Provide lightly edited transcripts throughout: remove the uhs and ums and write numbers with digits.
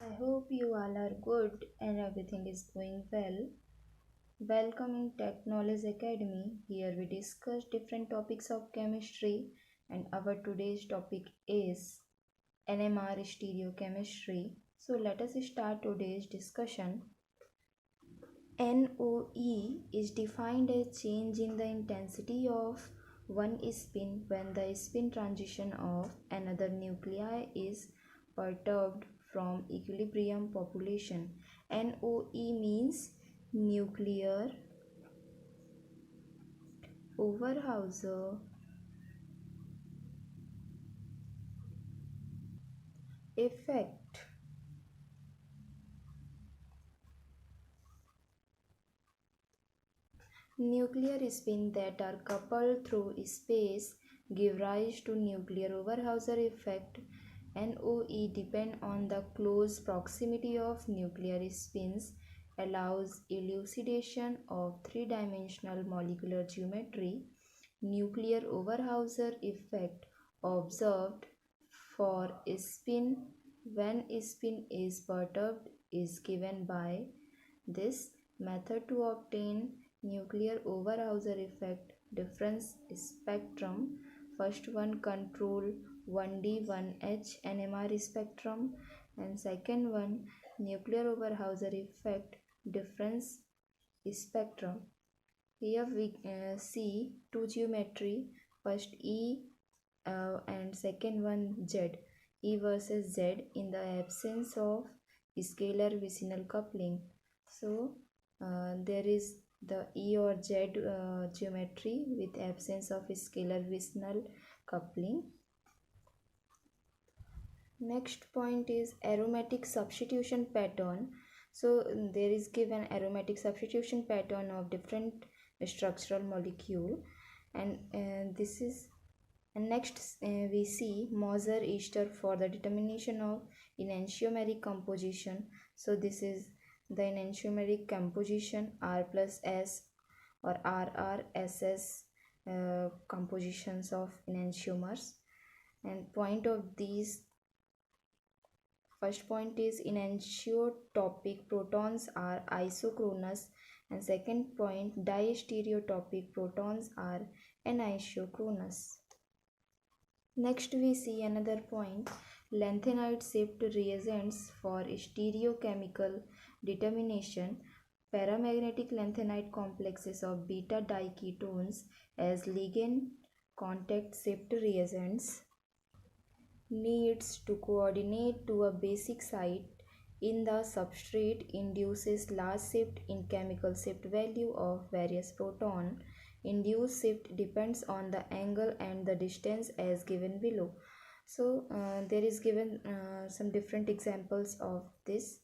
I hope you all are good and everything is going well. Welcome in Tech Knowledge Academy. Here we discuss different topics of chemistry, and our today's topic is NMR stereochemistry. So let us start today's discussion. NOE is defined as change in the intensity of one spin when the spin transition of another nuclei is perturbed from equilibrium population. NOE means nuclear Overhauser effect. Nuclear spins that are coupled through space give rise to nuclear Overhauser effect. NOE depend on the close proximity of nuclear spins, allows elucidation of three-dimensional molecular geometry. Nuclear Overhauser effect observed for spin when spin is perturbed is given by this method to obtain nuclear Overhauser effect difference spectrum. First one control 1D 1H NMR spectrum, and second one nuclear Overhauser effect difference spectrum. Here we see two geometry, first E and second one Z, E versus Z in the absence of scalar vicinal coupling. So there is the E or Z geometry with absence of scalar vicinal coupling. Next point is aromatic substitution pattern. So there is given aromatic substitution pattern of different structural molecule, and this is and next we see Moser ester for the determination of enantiomeric composition. So this is the enantiomeric composition R plus S or RRSS compositions of enantiomers. And point of these, first point is enantiotopic protons are isochronous, and second point diastereotopic protons are anisochronous. Next we see another point, lanthanide shift reagents for stereochemical determination. Paramagnetic lanthanide complexes of beta diketones as ligand contact shift reagents needs to coordinate to a basic site in the substrate induces large shift in chemical shift value of various proton. Induced shift depends on the angle and the distance as given below. So there is given some different examples of this.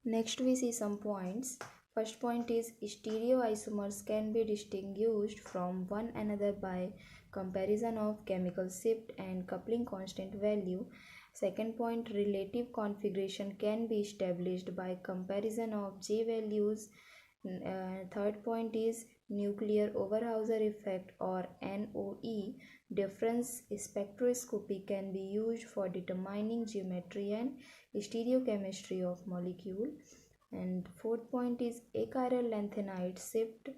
Next we see some points. First point is stereoisomers can be distinguished from one another by comparison of chemical shift and coupling constant value. Second point, relative configuration can be established by comparison of J values. Third point is nuclear Overhauser effect or NOE difference spectroscopy can be used for determining geometry and stereochemistry of molecule. And fourth point is achiral lanthanide shift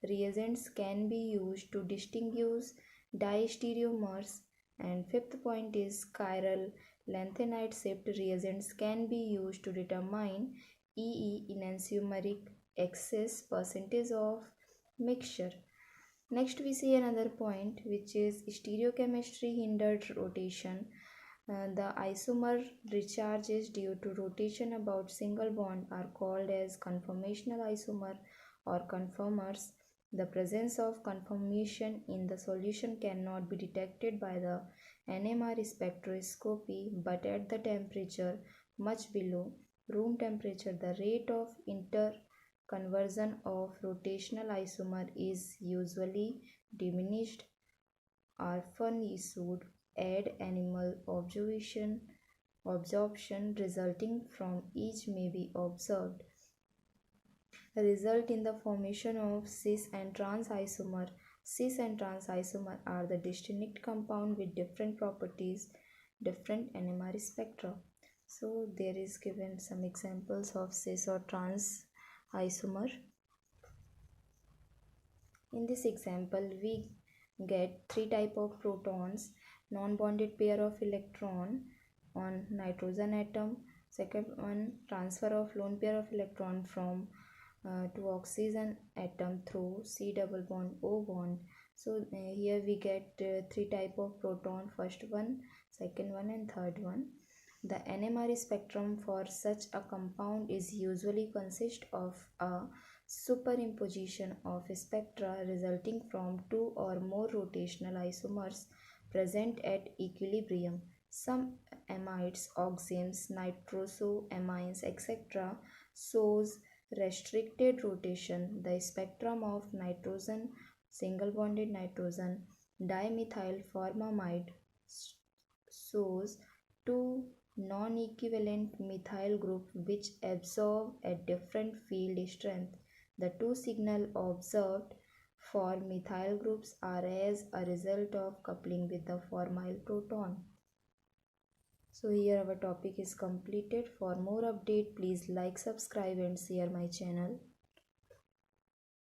reagents can be used to distinguish diastereomers. And fifth point is chiral lanthanide shift reagents can be used to determine EE enantiomeric excess percentage of mixture. Next we see another point, which is stereochemistry hindered rotation. The isomer recharges due to rotation about single bond are called as conformational isomer or conformers. The presence of conformation in the solution cannot be detected by the NMR spectroscopy, but at the temperature much below room temperature, the rate of interconversion of rotational isomer is usually diminished. Often issued add animal absorption resulting from each may be observed. The result in the formation of cis and trans isomer. Cis and trans isomer are the distinct compound with different properties. different NMR spectra. So there is given some examples of cis or trans isomer. In this example, we get three type of protons, non-bonded pair of electron on nitrogen atom. Second one, transfer of lone pair of electron from to oxygen atom through C double bond O bond. So here we get three type of proton, first one, second one and third one. The NMR spectrum for such a compound is usually consist of a superimposition of spectra resulting from two or more rotational isomers present at equilibrium. Some amides, oximes, nitrosoamines, etc. shows restricted rotation. The spectrum of nitrogen, single bonded nitrogen, dimethylformamide shows two non-equivalent methyl group which absorb at different field strength. The two signals observed for methyl groups are as a result of coupling with the formyl proton. So here our topic is completed. For more update, please like, subscribe and share my channel.